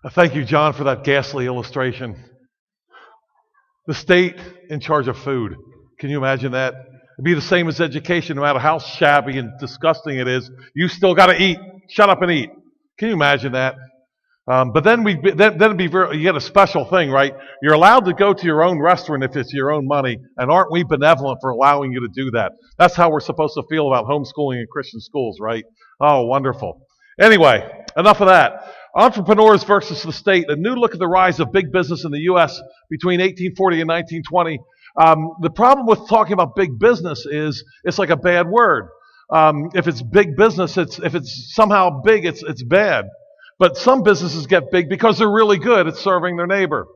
Thank you, John, for that ghastly illustration. The state in charge of food. Can you imagine that? It'd be the same as education, no matter how shabby and disgusting it is. You still got to eat. Shut up and eat. Can you imagine that? But then it'd be you get a special thing, right? You're allowed to go to your own restaurant if it's your own money, and aren't we benevolent for allowing you to do that? That's how we're supposed to feel about homeschooling in Christian schools, right? Oh, wonderful. Anyway, enough of that. Entrepreneurs versus the state. A new look at the rise of big business in the U.S. between 1840 and 1920. The problem with talking about big business is it's like a bad word. If it's big business, if it's somehow big, it's bad. But some businesses get big because they're really good at serving their neighbor.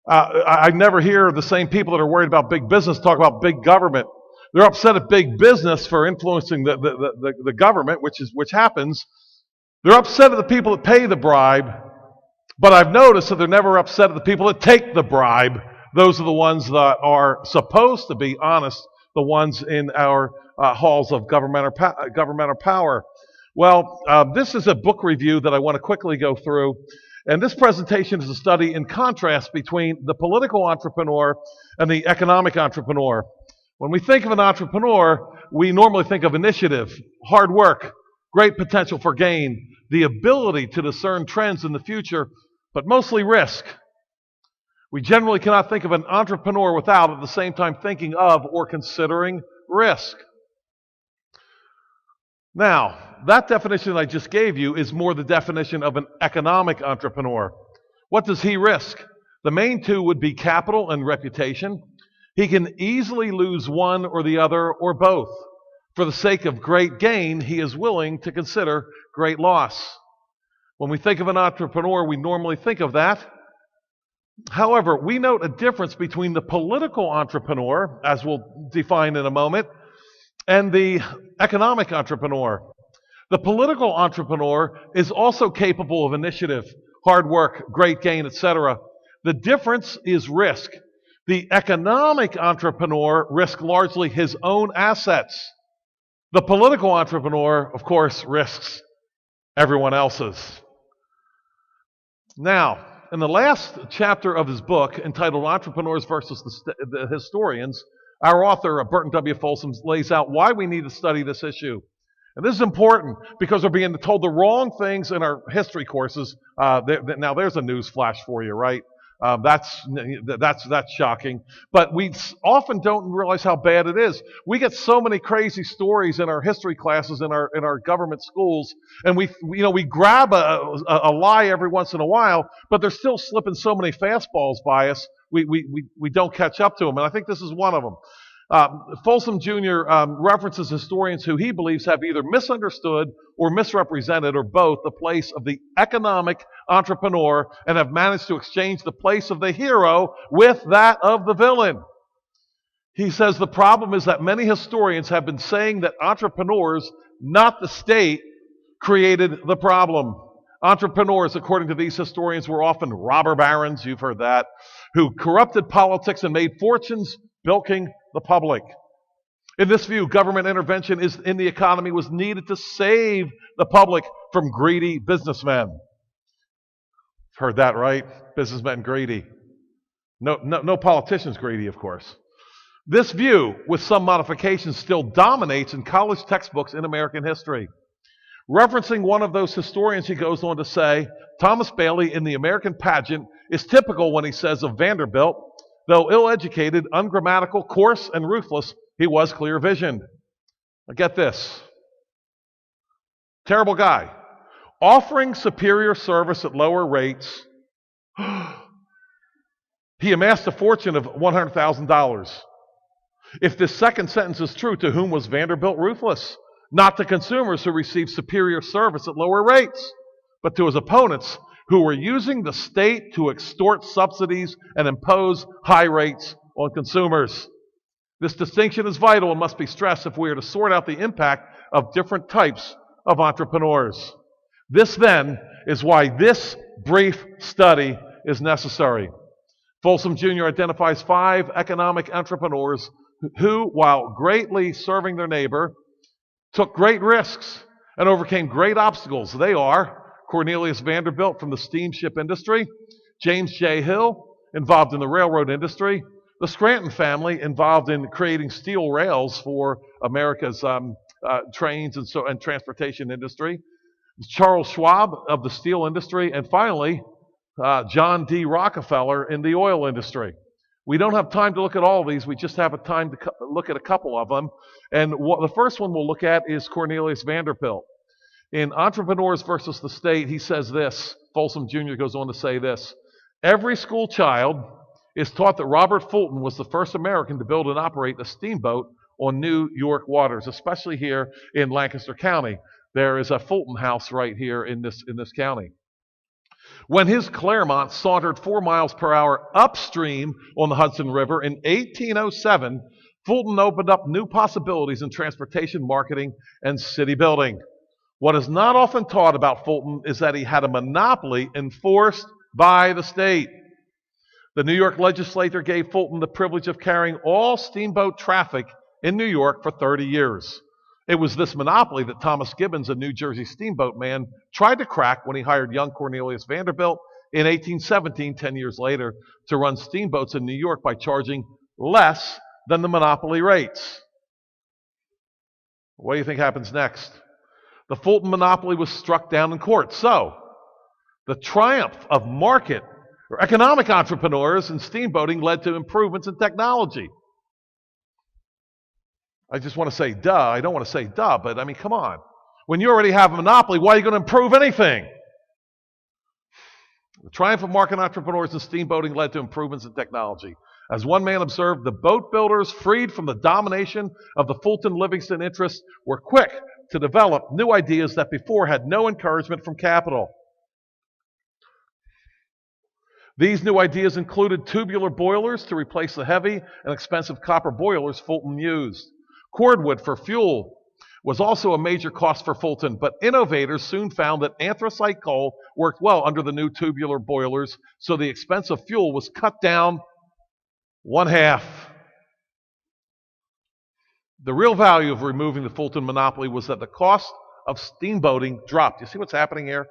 I never hear the same people that are worried about big business talk about big government. They're upset at big business for influencing the government, which happens. They're upset at the people that pay the bribe, but I've noticed that they're never upset at the people that take the bribe. Those are the ones that are supposed to be honest, the ones in our halls of governmental power. Well, this is a book review that I want to quickly go through. And this presentation is a study in contrast between the political entrepreneur and the economic entrepreneur. When we think of an entrepreneur, we normally think of initiative, hard work, great potential for gain, the ability to discern trends in the future, but mostly risk. We generally cannot think of an entrepreneur without at the same time thinking of or considering risk. Now, that definition I just gave you is more the definition of an economic entrepreneur. What does he risk? The main two would be capital and reputation. He can easily lose one or the other or both. For the sake of great gain, he is willing to consider great loss. When we think of an entrepreneur, we normally think of that. However, we note a difference between the political entrepreneur, as we'll define in a moment, and the economic entrepreneur. The political entrepreneur is also capable of initiative, hard work, great gain, etc. The difference is risk. The economic entrepreneur risks largely his own assets. The political entrepreneur, of course, risks everyone else's. Now, in the last chapter of his book, entitled Entrepreneurs versus the Historians, our author, Burton W. Folsom, lays out why we need to study this issue. And this is important because we're being told the wrong things in our history courses. Now, there's a news flash for you, right? That's shocking. But we often don't realize how bad it is. We get so many crazy stories in our history classes in our government schools, and we grab a lie every once in a while, but they're still slipping so many fastballs by us. We don't catch up to them, and I think this is one of them. Folsom Jr. References historians who he believes have either misunderstood or misrepresented, or both, the place of the economic entrepreneur and have managed to exchange the place of the hero with that of the villain. He says the problem is that many historians have been saying that entrepreneurs, not the state, created the problem. Entrepreneurs, according to these historians, were often robber barons, you've heard that, who corrupted politics and made fortunes bilking the public. In this view, government intervention in the economy was needed to save the public from greedy businessmen. Heard that, right? Businessmen greedy. No politicians greedy, of course. This view, with some modifications, still dominates in college textbooks in American history. Referencing one of those historians, he goes on to say, Thomas Bailey in The American Pageant is typical when he says of Vanderbilt, though ill-educated, ungrammatical, coarse, and ruthless, he was clear-visioned. Now get this. Terrible guy. Offering superior service at lower rates, he amassed a fortune of $100,000. If this second sentence is true, to whom was Vanderbilt ruthless? Not to consumers who received superior service at lower rates, but to his opponents who were using the state to extort subsidies and impose high rates on consumers. This distinction is vital and must be stressed if we are to sort out the impact of different types of entrepreneurs. This, then, is why this brief study is necessary. Folsom Jr. identifies 5 economic entrepreneurs who, while greatly serving their neighbor, took great risks and overcame great obstacles. They are Cornelius Vanderbilt from the steamship industry. James J. Hill, involved in the railroad industry. The Scranton family, involved in creating steel rails for America's trains and transportation industry. Charles Schwab of the steel industry. And finally, John D. Rockefeller in the oil industry. We don't have time to look at all of these. We just have a time to look at a couple of them. And the first one we'll look at is Cornelius Vanderbilt. In Entrepreneurs versus the State, he says this. Folsom Jr. goes on to say this. Every school child is taught that Robert Fulton was the first American to build and operate a steamboat on New York waters, especially here in Lancaster County. There is a Fulton house right here in this county. When his Claremont sauntered 4 miles per hour upstream on the Hudson River in 1807, Fulton opened up new possibilities in transportation, marketing, and city building. What is not often taught about Fulton is that he had a monopoly enforced by the state. The New York legislature gave Fulton the privilege of carrying all steamboat traffic in New York for 30 years. It was this monopoly that Thomas Gibbons, a New Jersey steamboat man, tried to crack when he hired young Cornelius Vanderbilt in 1817, 10 years later, to run steamboats in New York by charging less than the monopoly rates. What do you think happens next? The Fulton monopoly was struck down in court. So, the triumph of market or economic entrepreneurs in steamboating led to improvements in technology. I just want to say duh. I don't want to say duh, but I mean, come on. When you already have a monopoly, why are you going to improve anything? The triumph of market entrepreneurs in steamboating led to improvements in technology. As one man observed, the boat builders, freed from the domination of the Fulton-Livingston interests, were quick to develop new ideas that before had no encouragement from capital. These new ideas included tubular boilers to replace the heavy and expensive copper boilers Fulton used. Cordwood for fuel was also a major cost for Fulton, but innovators soon found that anthracite coal worked well under the new tubular boilers, so the expensive fuel was cut down 1/2. The real value of removing the Fulton monopoly was that the cost of steamboating dropped. You see what's happening here?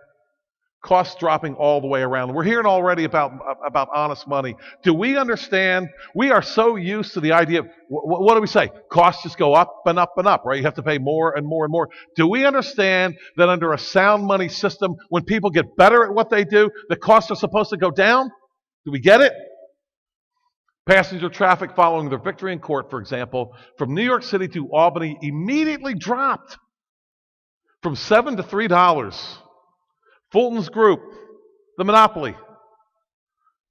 Costs dropping all the way around. We're hearing already about honest money. Do we understand? We are so used to the idea of, what do we say? Costs just go up and up and up, right? You have to pay more and more and more. Do we understand that under a sound money system, when people get better at what they do, the costs are supposed to go down? Do we get it? Passenger traffic following their victory in court, for example, from New York City to Albany immediately dropped from $7 to $3. Fulton's group, the monopoly,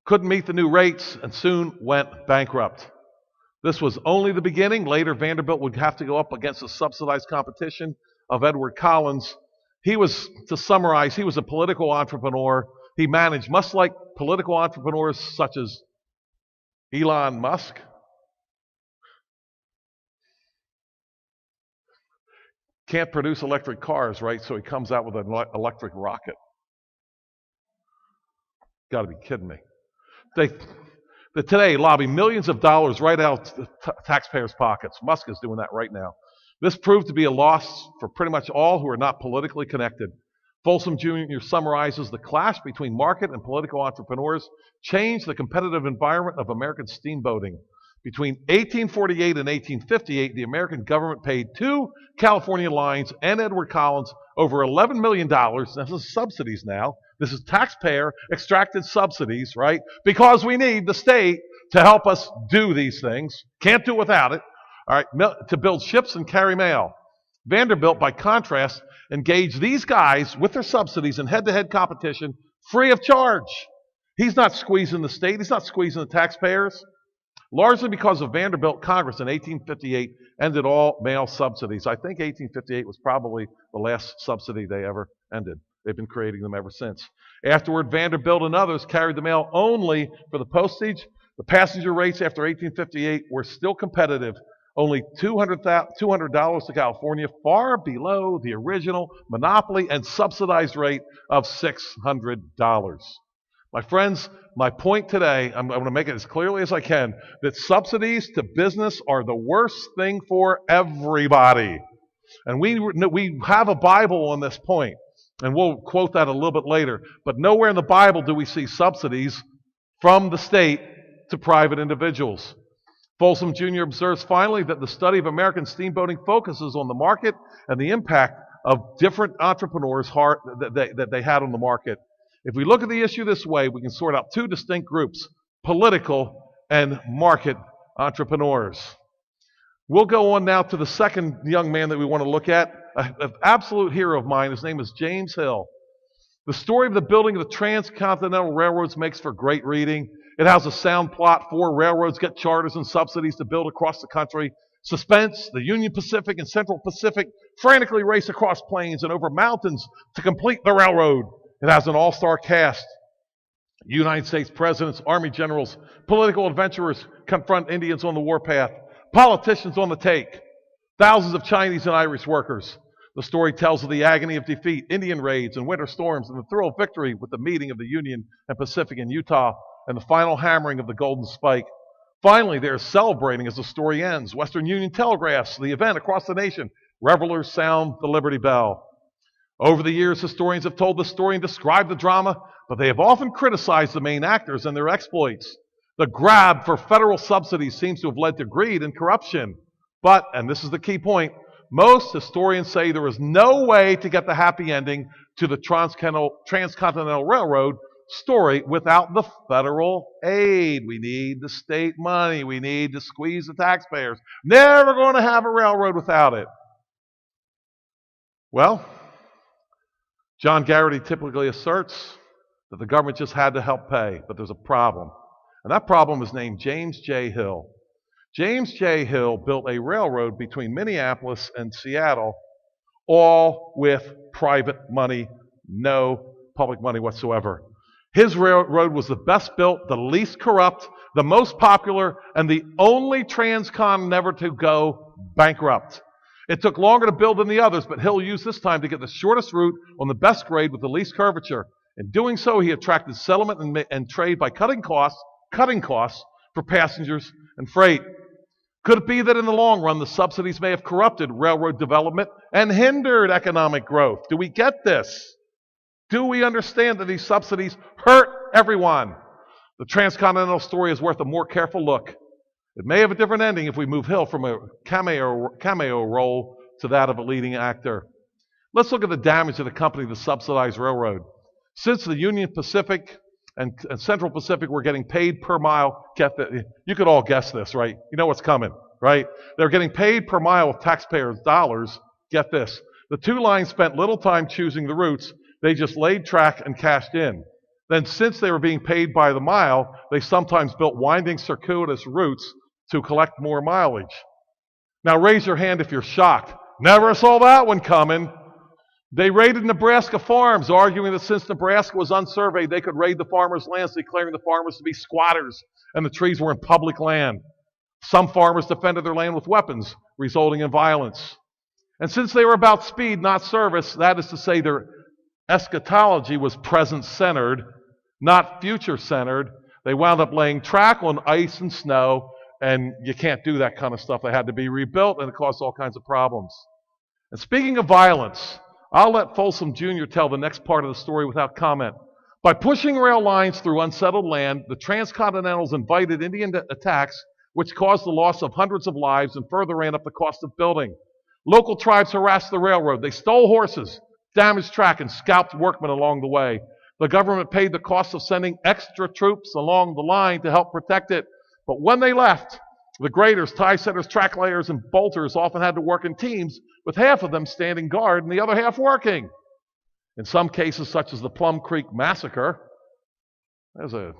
couldn't meet the new rates and soon went bankrupt. This was only the beginning. Later, Vanderbilt would have to go up against the subsidized competition of Edward Collins. To summarize, he was a political entrepreneur. He managed, much like political entrepreneurs such as Elon Musk. Can't produce electric cars, right? So he comes out with an electric rocket. Got to be kidding me. They today lobby millions of dollars right out of taxpayers' pockets. Musk is doing that right now. This proved to be a loss for pretty much all who are not politically connected. Folsom Jr. summarizes the clash between market and political entrepreneurs changed the competitive environment of American steamboating. Between 1848 and 1858, the American government paid 2 California lines and Edward Collins over $11 million. This is subsidies now. This is taxpayer extracted subsidies, right? Because we need the state to help us do these things. Can't do without it. All right, to build ships and carry mail. Vanderbilt, by contrast, engaged these guys with their subsidies in head-to-head competition free of charge. He's not squeezing the state. He's not squeezing the taxpayers. Largely because of Vanderbilt, Congress in 1858 ended all mail subsidies. I think 1858 was probably the last subsidy they ever ended. They've been creating them ever since. Afterward, Vanderbilt and others carried the mail only for the postage. The passenger rates after 1858 were still competitive, only $200 to California, far below the original monopoly and subsidized rate of $600. My friends, my point today, I'm going to make it as clearly as I can, that subsidies to business are the worst thing for everybody. And we have a Bible on this point. And we'll quote that a little bit later. But nowhere in the Bible do we see subsidies from the state to private individuals. Folsom Jr. observes finally that the study of American steamboating focuses on the market and the impact of different entrepreneurs that they had on the market. If we look at the issue this way, we can sort out two distinct groups: political and market entrepreneurs. We'll go on now to the second young man that we want to look at, an absolute hero of mine. His name is James Hill. The story of the building of the transcontinental railroads makes for great reading. It has a sound plot. 4 railroads get charters and subsidies to build across the country. Suspense: the Union Pacific and Central Pacific frantically race across plains and over mountains to complete the railroad. It has an all-star cast. United States presidents, army generals, political adventurers confront Indians on the warpath. Politicians on the take. Thousands of Chinese and Irish workers. The story tells of the agony of defeat, Indian raids and winter storms, and the thrill of victory with the meeting of the Union and Pacific in Utah and the final hammering of the Golden Spike. Finally, they are celebrating as the story ends. Western Union telegraphs the event across the nation. Revelers sound the Liberty Bell. Over the years, historians have told the story and described the drama, but they have often criticized the main actors and their exploits. The grab for federal subsidies seems to have led to greed and corruption. But, and this is the key point, most historians say there is no way to get the happy ending to the Transcontinental Railroad story without the federal aid. We need the state money. We need to squeeze the taxpayers. Never going to have a railroad without it. Well, John Garrity typically asserts that the government just had to help pay, but there's a problem. And that problem is named James J. Hill. James J. Hill built a railroad between Minneapolis and Seattle, all with private money, no public money whatsoever. His railroad was the best built, the least corrupt, the most popular, and the only transcon never to go bankrupt. It took longer to build than the others, but Hill used this time to get the shortest route on the best grade with the least curvature. In doing so, he attracted settlement and trade by cutting costs for passengers and freight. Could it be that in the long run, the subsidies may have corrupted railroad development and hindered economic growth? Do we get this? Do we understand that these subsidies hurt everyone? The transcontinental story is worth a more careful look. It may have a different ending if we move Hill from a cameo role to that of a leading actor. Let's look at the damage that accompanied the subsidized railroad. Since the Union Pacific and Central Pacific were getting paid per mile, you could all guess this, right? You know what's coming, right? They're getting paid per mile with taxpayers' dollars. Get this. The two lines spent little time choosing the routes. They just laid track and cashed in. Then, since they were being paid by the mile, they sometimes built winding circuitous routes to collect more mileage. Now, raise your hand if you're shocked. Never saw that one coming. They raided Nebraska farms, arguing that since Nebraska was unsurveyed, they could raid the farmers' lands, declaring the farmers to be squatters, and the trees were in public land. Some farmers defended their land with weapons, resulting in violence. And since they were about speed, not service, that is to say, their eschatology was present-centered, not future-centered, they wound up laying track on ice and snow, and you can't do that kind of stuff. They had to be rebuilt, and it caused all kinds of problems. And speaking of violence, I'll let Folsom Jr. tell the next part of the story without comment. By pushing rail lines through unsettled land, the transcontinentals invited Indian attacks, which caused the loss of hundreds of lives and further ran up the cost of building. Local tribes harassed the railroad. They stole horses, damaged track, and scalped workmen along the way. The government paid the cost of sending extra troops along the line to help protect it. But when they left, the graders, tie setters, track layers, and bolters often had to work in teams, with half of them standing guard and the other half working. In some cases, such as the Plum Creek Massacre, there's a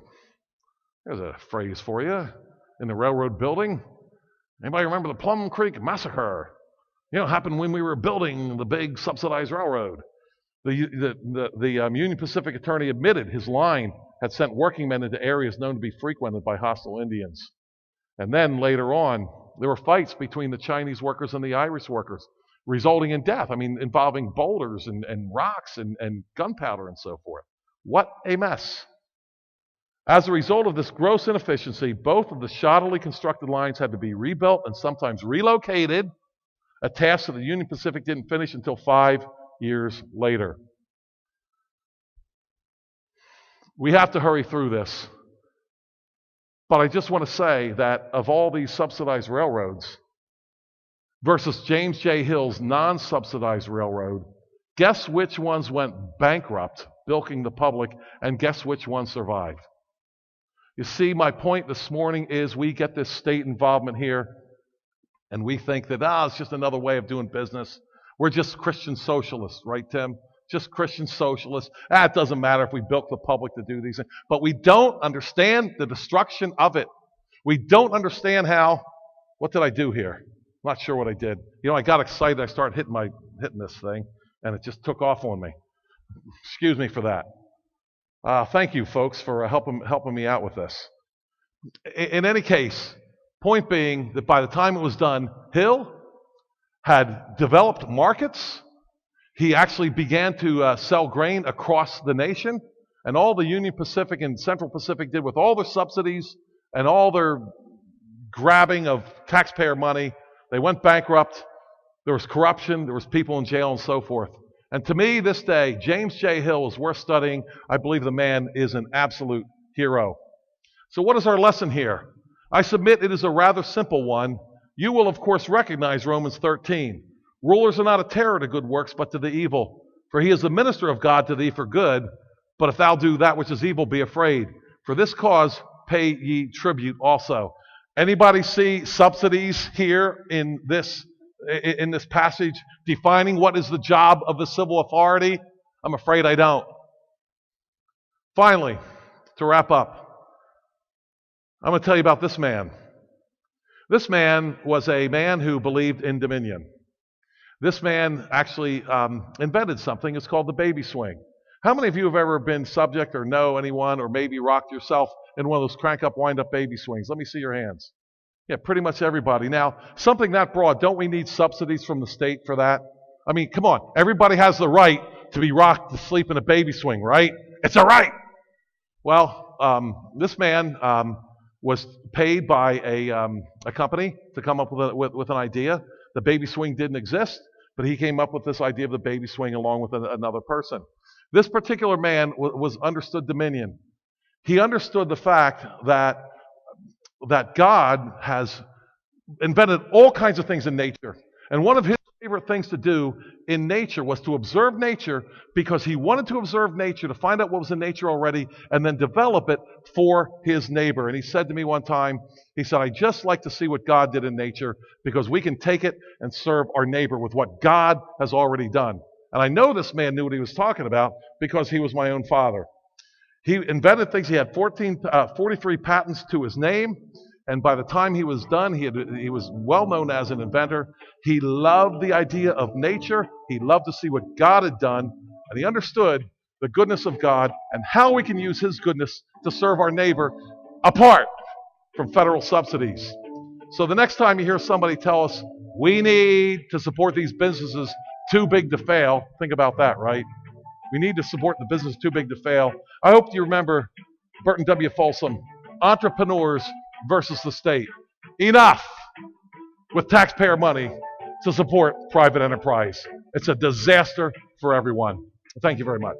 phrase for you in the railroad building. Anybody remember the Plum Creek Massacre? You know, it happened when we were building the big subsidized railroad. The Union Pacific attorney admitted his line had sent working men into areas known to be frequented by hostile Indians. And then later on, there were fights between the Chinese workers and the Irish workers, resulting in death. I mean, involving boulders and rocks and gunpowder and so forth. What a mess. As a result of this gross inefficiency, both of the shoddily constructed lines had to be rebuilt and sometimes relocated, a task that the Union Pacific didn't finish until 5 years later. We have to hurry through this. But I just want to say that of all these subsidized railroads versus James J. Hill's non-subsidized railroad, guess which ones went bankrupt, bilking the public, and guess which ones survived? You see, my point this morning is we get this state involvement here, and we think that, it's just another way of doing business. We're just Christian socialists, right, Tim? Just Christian socialists. It doesn't matter if we bilk the public to do these things. But we don't understand the destruction of it. We don't understand how, what did I do here? I'm not sure what I did. I got excited. I started hitting this thing, and it just took off on me. Excuse me for that. Thank you, folks, for helping me out with this. In any case, point being that by the time it was done, Hill had developed markets. He actually began to sell grain across the nation, and all the Union Pacific and Central Pacific did with all their subsidies and all their grabbing of taxpayer money, they went bankrupt. There was corruption. There was people in jail and so forth. And to me, this day, James J. Hill is worth studying. I believe the man is an absolute hero. So what is our lesson here? I submit it is a rather simple one. You will, of course, recognize Romans 13. Rulers are not a terror to good works, but to the evil. For he is the minister of God to thee for good. But if thou do that which is evil, be afraid. For this cause pay ye tribute also. Anybody see subsidies here in this passage defining what is the job of the civil authority? I'm afraid I don't. Finally, to wrap up, I'm going to tell you about this man. This man was a man who believed in dominion. This man actually invented something. It's called the baby swing. How many of you have ever been subject or know anyone or maybe rocked yourself in one of those crank-up, wind-up baby swings? Let me see your hands. Yeah, pretty much everybody. Now, something that broad, don't we need subsidies from the state for that? I mean, come on. Everybody has the right to be rocked to sleep in a baby swing, right? It's a right. Well, this man was paid by a company to come up with an idea. The baby swing didn't exist, but he came up with this idea of the baby swing along with another person. This particular man was understood dominion. He understood the fact that God has invented all kinds of things in nature. And one of his favorite things to do in nature was to observe nature, because he wanted to observe nature to find out what was in nature already and then develop it for his neighbor. And he said to me one time, he said, I just like to see what God did in nature, because we can take it and serve our neighbor with what God has already done. And I know this man knew what he was talking about because he was my own father. He invented things. He had 43 patents to his name. And by the time he was done, he was well known as an inventor. He loved the idea of nature. He loved to see what God had done. And he understood the goodness of God and how we can use his goodness to serve our neighbor apart from federal subsidies. So the next time you hear somebody tell us, we need to support these businesses too big to fail, think about that, right? We need to support the business too big to fail. I hope you remember Burton W. Folsom, entrepreneurs versus the state. Enough with taxpayer money to support private enterprise. It's a disaster for everyone. Thank you very much.